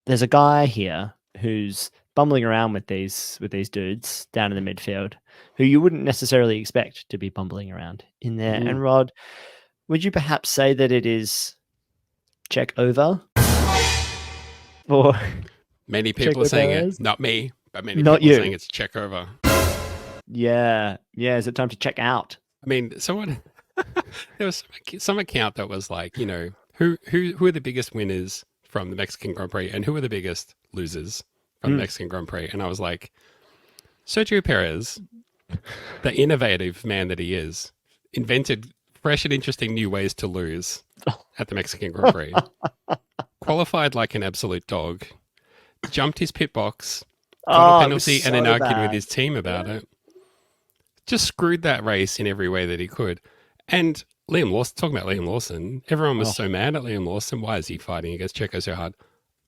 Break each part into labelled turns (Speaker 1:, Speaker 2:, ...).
Speaker 1: there's a guy here who's bumbling around with these dudes down in the midfield who you wouldn't necessarily expect to be bumbling around in there. And Rod, would you perhaps say that it is CHECOVER? Or
Speaker 2: Many people are
Speaker 1: Checo
Speaker 2: saying
Speaker 1: Perez?
Speaker 2: it. Not me, but many
Speaker 1: Not
Speaker 2: people are
Speaker 1: you.
Speaker 2: saying it's CHECOVER.
Speaker 1: Yeah. Is it time to check out?
Speaker 2: I mean, someone there was some account that was like, you know, who are the biggest winners from the Mexican Grand Prix and who are the biggest losers from the Mexican Grand Prix? And I was like, Sergio Perez, the innovative man that he is, invented fresh and interesting new ways to lose at the Mexican Grand Prix. Qualified like an absolute dog, jumped his pit box, got a penalty and then argued with his team about it. Just screwed that race in every way that he could. And Liam Lawson, talking about Liam Lawson, everyone was so mad at Liam Lawson. Why is he fighting against Checo so hard?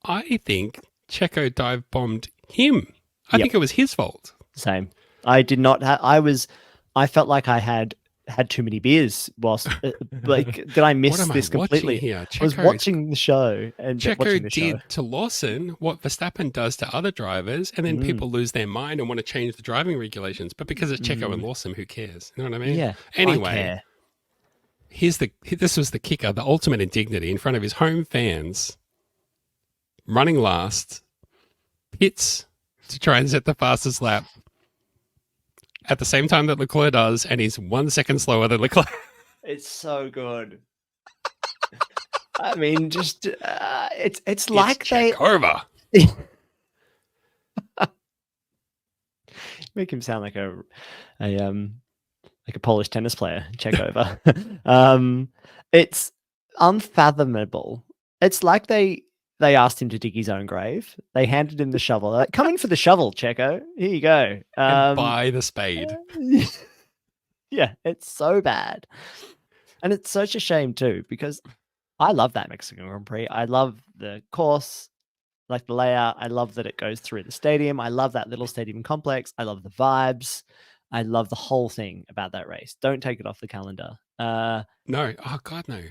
Speaker 2: I think Checo dive bombed him. I think it was his fault.
Speaker 1: Same. I did not. I felt like I had too many beers whilst. Like, did I miss this completely?
Speaker 2: Here?
Speaker 1: I was watching the show and
Speaker 2: Checo did to Lawson what Verstappen does to other drivers, and then people lose their mind and want to change the driving regulations. But because it's Checo and Lawson, who cares? You know what I mean?
Speaker 1: Yeah.
Speaker 2: Anyway, this was the kicker, the ultimate indignity in front of his home fans, running last, pits to try and set the fastest lap at the same time that Leclerc does, and he's 1 second slower than Leclerc.
Speaker 1: It's so good. I mean, just it's like
Speaker 2: CHECOVER.
Speaker 1: Make him sound like a Polish tennis player. CHECOVER. It's unfathomable. It's like they asked him to dig his own grave. They handed him the shovel. They're like, come in for the shovel, Checo. Here you go.
Speaker 2: And buy the spade.
Speaker 1: Yeah, it's so bad. And it's such a shame too, because I love that Mexican Grand Prix. I love the course, like the layout. I love that it goes through the stadium. I love that little stadium complex. I love the vibes. I love the whole thing about that race. Don't take it off the calendar.
Speaker 2: No. Oh, God, no.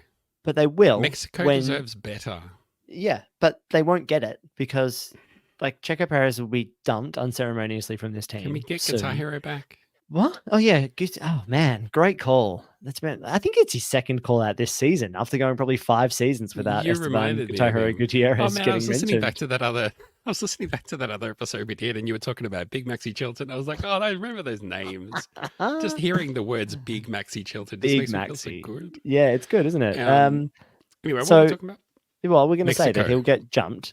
Speaker 1: But they will.
Speaker 2: Mexico deserves better.
Speaker 1: Yeah, but they won't get it because, like, Checo Perez will be dumped unceremoniously from this team.
Speaker 2: Can we get Guitar Hero back?
Speaker 1: What? Oh yeah, oh man, great call. I think it's his second call out this season after going probably 5 seasons without Esteban Guitar Hero Gutierrez getting
Speaker 2: I was listening
Speaker 1: mentioned.
Speaker 2: back to that other episode we did, and you were talking about Big Maxi Chilton. I was like, oh, I remember those names. Just hearing the words Big Maxi Chilton just makes me feel so good.
Speaker 1: Yeah, it's good, isn't it?
Speaker 2: Anyway, what are we talking about?
Speaker 1: Well, we're going to say that he'll get dumped,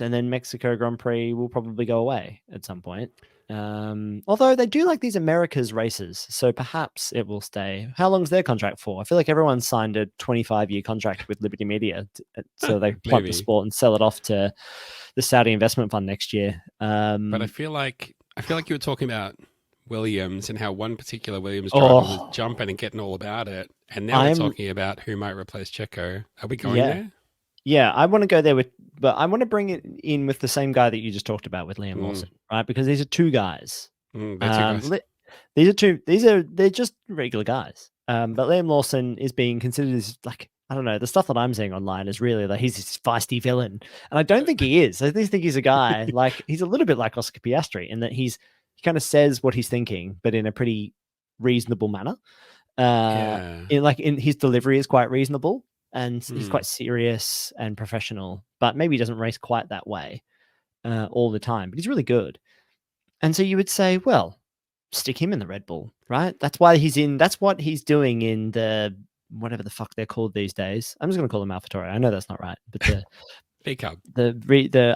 Speaker 1: and then Mexico Grand Prix will probably go away at some point. Although they do like these Americas races, so perhaps it will stay. How long is their contract for? I feel like everyone signed a 25-year contract with Liberty Media, so they plug the sport and sell it off to the Saudi investment fund next year.
Speaker 2: But I feel like you were talking about Williams and how one particular Williams driver was jumping and getting all about it, and now we're talking about who might replace Checo. Are we going there?
Speaker 1: Yeah, I want to go there but I want to bring it in with the same guy that you just talked about with Liam Lawson, right? Because these are two guys. They're just regular guys. But Liam Lawson is being considered as, like, I don't know, the stuff that I'm seeing online is really like he's this feisty villain. And I don't think he is. I just think he's a guy, like, he's a little bit like Oscar Piastri in that he kind of says what he's thinking, but in a pretty reasonable manner. In his delivery is quite reasonable. And he's quite serious and professional, but maybe he doesn't race quite that way all the time. But he's really good. And so you would say, well, stick him in the Red Bull, right? That's what he's doing in the whatever the fuck they're called these days. I'm just going to call them AlphaTauri. I know that's not right, but the
Speaker 2: V-Carb,
Speaker 1: the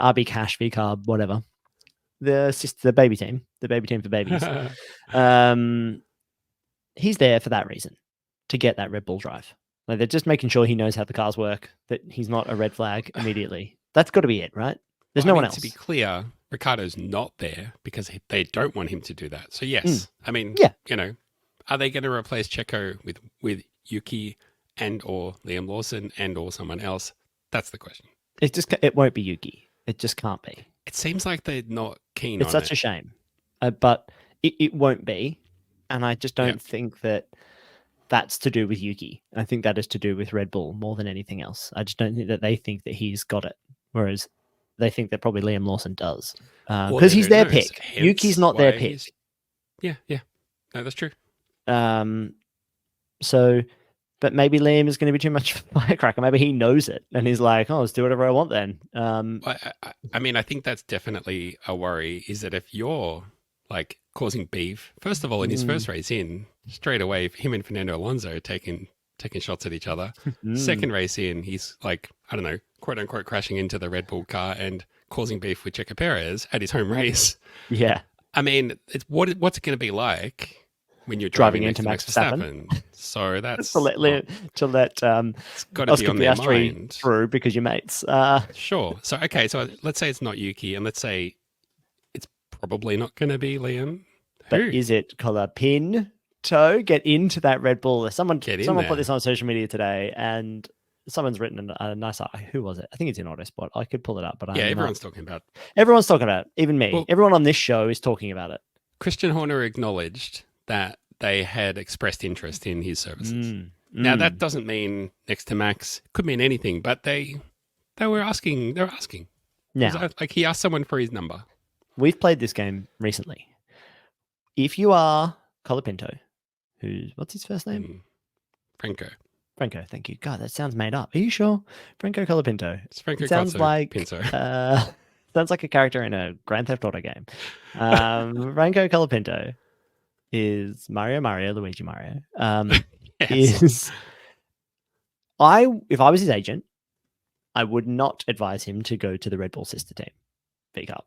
Speaker 1: RB Cash V-Carb, whatever. The baby team for babies. He's there for that reason, to get that Red Bull drive. Like, they're just making sure he knows how the cars work, that he's not a red flag immediately. That's got to be it, right? There's no one else.
Speaker 2: To be clear, Ricciardo's not there because they don't want him to do that. So yes, I mean, you know, are they going to replace Checo with Yuki and or Liam Lawson and or someone else? That's the question.
Speaker 1: It won't be Yuki. It just can't be.
Speaker 2: It seems like they're not keen on it.
Speaker 1: It's such a shame, but it won't be, and I just don't think that. That's to do with Yuki. I think that is to do with Red Bull more than anything else. I just don't think that they think that he's got it. Whereas they think that probably Liam Lawson does.
Speaker 2: Or
Speaker 1: Because
Speaker 2: they
Speaker 1: he's
Speaker 2: don't
Speaker 1: their
Speaker 2: know,
Speaker 1: pick.
Speaker 2: hence
Speaker 1: Yuki's not their
Speaker 2: why
Speaker 1: pick.
Speaker 2: he's- Yeah. No, that's true.
Speaker 1: So, but maybe Liam is going to be too much firecracker. Maybe he knows it and he's like, "Oh, let's do whatever I want then."
Speaker 2: I mean, I think that's definitely a worry. Is that if you're like causing beef, first of all, in his first race in, straight away, him and Fernando Alonso taking shots at each other. Second race in, he's like, I don't know, quote unquote, crashing into the Red Bull car and causing beef with Checo Perez at his home race.
Speaker 1: Yeah.
Speaker 2: I mean, it's what's it going to be like when you're driving into Max Verstappen? So that's
Speaker 1: to let
Speaker 2: it's got to be
Speaker 1: Oscar
Speaker 2: on their
Speaker 1: Piastri
Speaker 2: mind.
Speaker 1: through because you're mates.
Speaker 2: Sure. So okay. So let's say it's not Yuki, and let's say it's probably not going to be Liam.
Speaker 1: But
Speaker 2: Who?
Speaker 1: is it Colapinto? Get into that Red Bull. Someone put
Speaker 2: there.
Speaker 1: this on social media today, and someone's written a nice. Who was it? I think it's in Autospot. I could pull it up, but
Speaker 2: yeah, everyone's talking about.
Speaker 1: Everyone's talking about it. Even me.
Speaker 2: Well,
Speaker 1: everyone on this show is talking about it.
Speaker 2: Christian Horner acknowledged that they had expressed interest in his services. Now that doesn't mean next to Max. Could mean anything, but they were asking. They're asking.
Speaker 1: Now,
Speaker 2: like he asked someone for his number.
Speaker 1: We've played this game recently. If you are Colapinto, what's his first name?
Speaker 2: Franco,
Speaker 1: thank you. God, that sounds made up. Are you sure? Franco Colapinto.
Speaker 2: It's Franco.
Speaker 1: Sounds like
Speaker 2: Pinto.
Speaker 1: sounds like a character in a Grand Theft Auto game. Franco Colapinto is Mario, Luigi Mario.
Speaker 2: Yes.
Speaker 1: If I was his agent, I would not advise him to go to the Red Bull sister team, V Cup.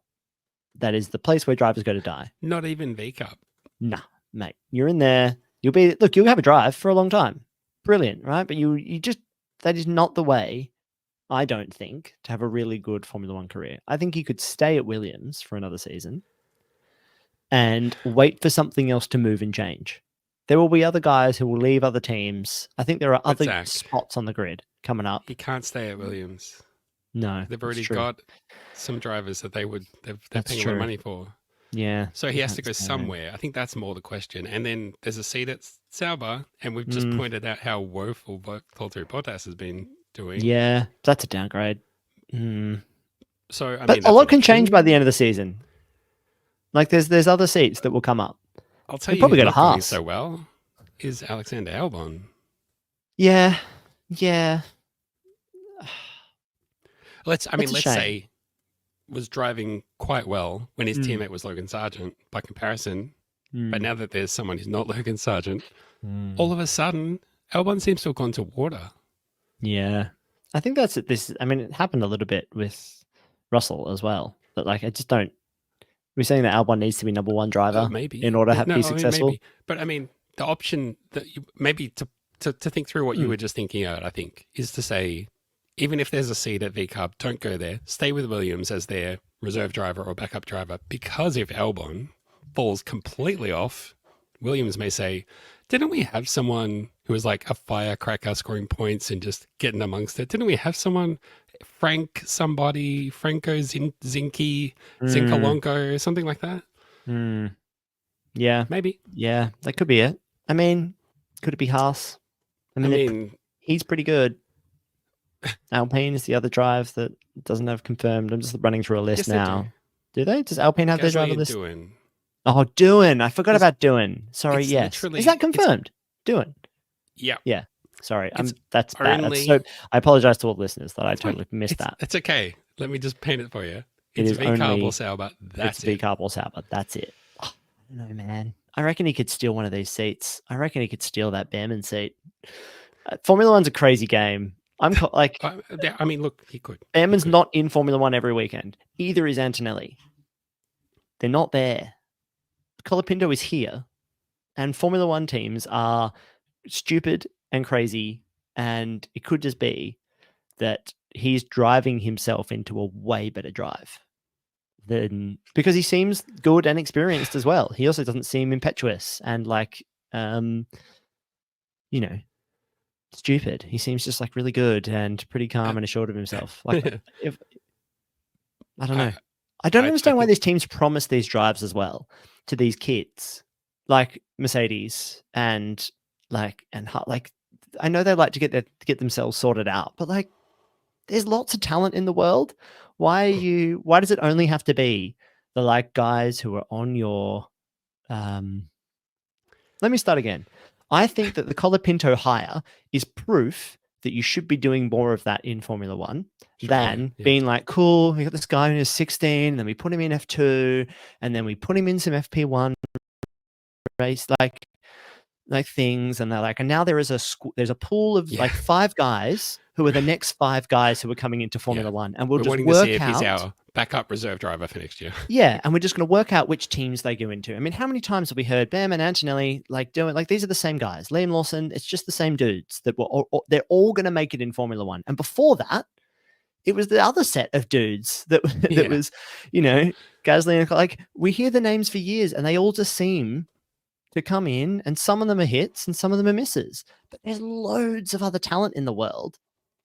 Speaker 1: That is the place where drivers go to die.
Speaker 2: Not even V Cup.
Speaker 1: Nah, mate. You're in there. You'll have a drive for a long time. Brilliant, right? But you just, that is not the way, I don't think, to have a really good Formula One career. I think you could stay at Williams for another season and wait for something else to move and change. There will be other guys who will leave other teams. I think there are other spots on the grid coming up.
Speaker 2: He can't stay at Williams.
Speaker 1: No,
Speaker 2: they've already got some drivers that they're paying a lot of money for.
Speaker 1: Yeah.
Speaker 2: So he has to go somewhere. I think that's more the question. And then there's a seat at Sauber, and we've just pointed out how woeful Valtteri Bottas has been doing.
Speaker 1: Yeah, that's a downgrade.
Speaker 2: So I
Speaker 1: mean, a lot can change by the end of the season. Like there's other seats that will come up.
Speaker 2: I'll tell you,
Speaker 1: probably
Speaker 2: who's
Speaker 1: got a
Speaker 2: not doing
Speaker 1: Haas.
Speaker 2: so well is Alexander Albon.
Speaker 1: Yeah.
Speaker 2: Let's say was driving quite well when his teammate was Logan Sargent by comparison. But now that there's someone who's not Logan Sargent, all of a sudden Albon seems to have gone to water.
Speaker 1: Yeah. I think that's this. I mean, it happened a little bit with Russell as well. But I just don't. We're saying that Albon needs to be number one driver
Speaker 2: maybe
Speaker 1: in order to be successful.
Speaker 2: Maybe. But I mean, the option that maybe to think through what you were just thinking out, I think, is to say, even if there's a seat at V Cup, don't go there. Stay with Williams as their reserve driver or backup driver, because if Albon falls completely off, Williams may say, didn't we have someone who was like a firecracker scoring points and just getting amongst it? Didn't we have someone, Franco Zinky, Zinkalonko, something like that?
Speaker 1: Yeah.
Speaker 2: Maybe.
Speaker 1: Yeah, that could be it. I mean, could it be Haas? I mean he's pretty good. Alpine is the other drive that doesn't have confirmed. I'm just running through a list now. Do they? Does Alpine have their driver list? Oh, Doohan. I forgot about Doohan. Sorry, yes. Is that confirmed? Doohan.
Speaker 2: Yeah.
Speaker 1: Yeah. Sorry. That's bad. So I apologize to all listeners that I totally missed that.
Speaker 2: It's okay. Let me just paint it for you. It's V-Carb or Sauber. That's it.
Speaker 1: It's V-Carb or Sauber. That's it. Oh, I don't know, man. I reckon he could steal one of these seats. I reckon he could steal that Behrman seat. Formula One's a crazy game.
Speaker 2: I mean, look, he could.
Speaker 1: Behrman's not in Formula One every weekend. Either is Antonelli. They're not there. Colapinto is here. And Formula One teams are stupid and crazy. And it could just be that he's driving himself into a way better drive because he seems good and experienced as well. He also doesn't seem impetuous and stupid. He seems just really good and pretty calm and assured of himself. I don't know. I don't understand why these teams promise these drives as well to these kids, like Mercedes and I know they like to get themselves sorted out, but there's lots of talent in the world. Why does it only have to be the like guys who are on your let me start again. I think that the Colapinto hire is proof that you should be doing more of that in Formula One than being like, cool, we got this guy who's 16, then we put him in F2, and then we put him in some FP1 race like things, and they're like, and now there's a pool of like 5 guys who are the next 5 guys who are coming into Formula One, and we're just
Speaker 2: waiting
Speaker 1: work
Speaker 2: to see if
Speaker 1: out.
Speaker 2: He's our backup reserve driver for next year.
Speaker 1: Yeah, and we're just going to work out which teams they go into. I mean, how many times have we heard Bam and Antonelli like doing like these are the same guys? Liam Lawson, it's just the same dudes that they're all going to make it in Formula One. And before that, it was the other set of dudes that was, Gasly and like we hear the names for years, and they all just seem to come in, and some of them are hits and some of them are misses. But there's loads of other talent in the world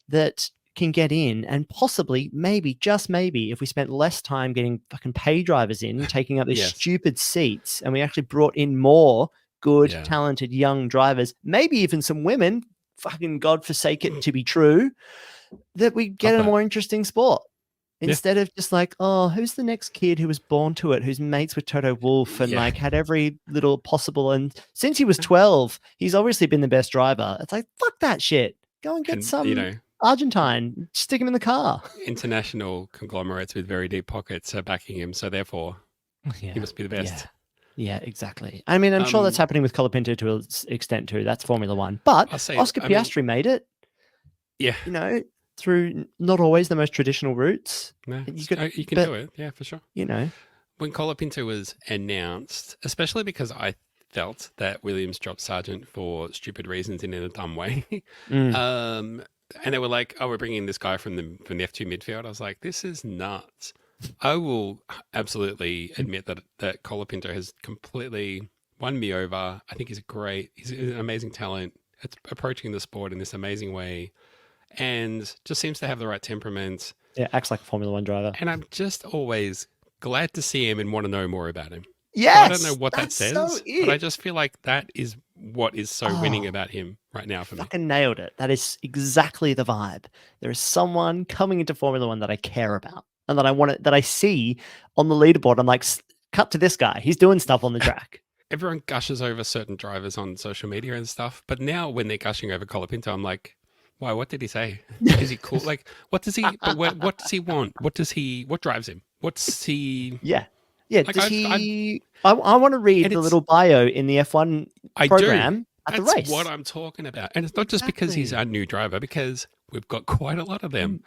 Speaker 1: that can get in, and possibly, maybe, just maybe, if we spent less time getting fucking pay drivers in, taking up these stupid seats, and we actually brought in more good, talented young drivers, maybe even some women, fucking God forsake it to be true, that we get a more interesting sport. Instead of just like, oh, who's the next kid who was born to it, who's mates with Toto Wolff and like had every little possible, and since he was 12, he's obviously been the best driver. It's like, fuck that shit. Go and get some Argentine, stick him in the car.
Speaker 2: International conglomerates with very deep pockets are backing him, so therefore he must be the best.
Speaker 1: Yeah, exactly. I mean, I'm sure that's happening with Colapinto to an extent too. That's Formula One. But Oscar Piastri made it.
Speaker 2: Yeah.
Speaker 1: Through not always the most traditional routes.
Speaker 2: No, you can do it. Yeah, for sure.
Speaker 1: When
Speaker 2: Colapinto was announced, especially because I felt that Williams dropped Sargent for stupid reasons and in a dumb way. And they were like, oh, we're bringing this guy from the F2 midfield. I was like, this is nuts. I will absolutely admit that Colapinto has completely won me over. I think he's an amazing talent. It's approaching the sport in this amazing way, and just seems to have the right temperament.
Speaker 1: Yeah, acts like a Formula One driver.
Speaker 2: And I'm just always glad to see him and want to know more about him.
Speaker 1: Yes,
Speaker 2: so I don't know what that says, but I just feel like that is what is so winning about him right now for me.
Speaker 1: Fucking nailed it. That is exactly the vibe. There is someone coming into Formula One that I care about, and that I see on the leaderboard. I'm like, cut to this guy. He's doing stuff on the track.
Speaker 2: Everyone gushes over certain drivers on social media and stuff, but now when they're gushing over Colapinto, I'm like, why? What did he say? Is he cool? Like, what does he? But what does he want? What drives him? What's he?
Speaker 1: Yeah. Like, does he? I want to read the little bio in the F1 program at the race.
Speaker 2: That's what I'm talking about, and it's not just because he's our new driver, because we've got quite a lot of them.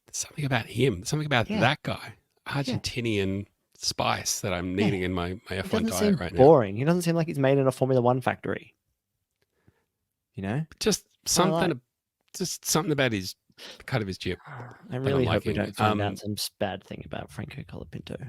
Speaker 2: There's something about him, something about that guy, Argentinian spice that I'm needing in my F1 diet right now.
Speaker 1: Boring. He doesn't seem like he's made in a Formula One factory.
Speaker 2: Just something. Just something about the cut of his jib.
Speaker 1: I really hope we don't find out some bad thing about Franco Colapinto.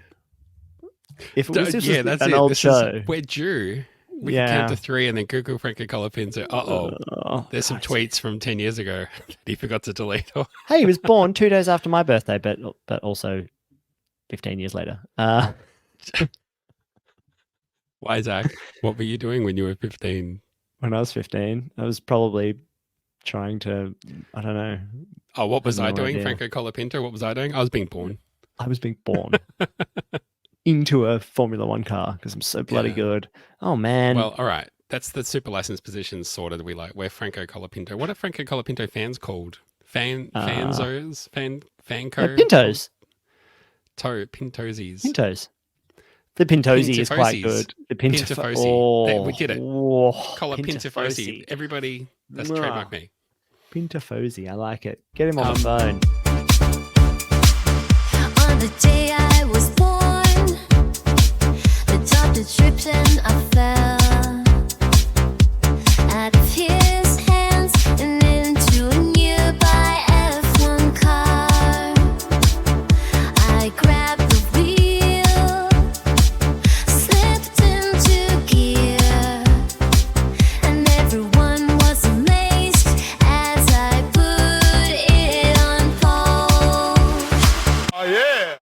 Speaker 1: If it was just an old show,
Speaker 2: we're due. We can count to 3 and then Google Franco Colapinto. There's some tweets from 10 years ago that he forgot to delete.
Speaker 1: Hey, he was born 2 days after my birthday, but also 15 years later.
Speaker 2: Why, Zach? What were you doing when you were 15?
Speaker 1: When I was 15, I was probably trying to, I don't know.
Speaker 2: Oh, what was I doing, Franco Colapinto? What was I doing? I was being born.
Speaker 1: I was being born into a Formula One car because I'm so bloody good. Oh, man.
Speaker 2: Well, all right. That's the super license position sorted. We're Franco Colapinto. What are Franco Colapinto fans called? Fanzos? Fanco?
Speaker 1: Pintos.
Speaker 2: Pintosies.
Speaker 1: Pintos. The Pintosi is quite good. The
Speaker 2: Pintifosi.
Speaker 1: Oh,
Speaker 2: we did it. Colapintifosi. Everybody, that's trademark me.
Speaker 1: Pintifosi. I like it. Get him on the phone.
Speaker 3: On the day I was born, the top the trips and I fell.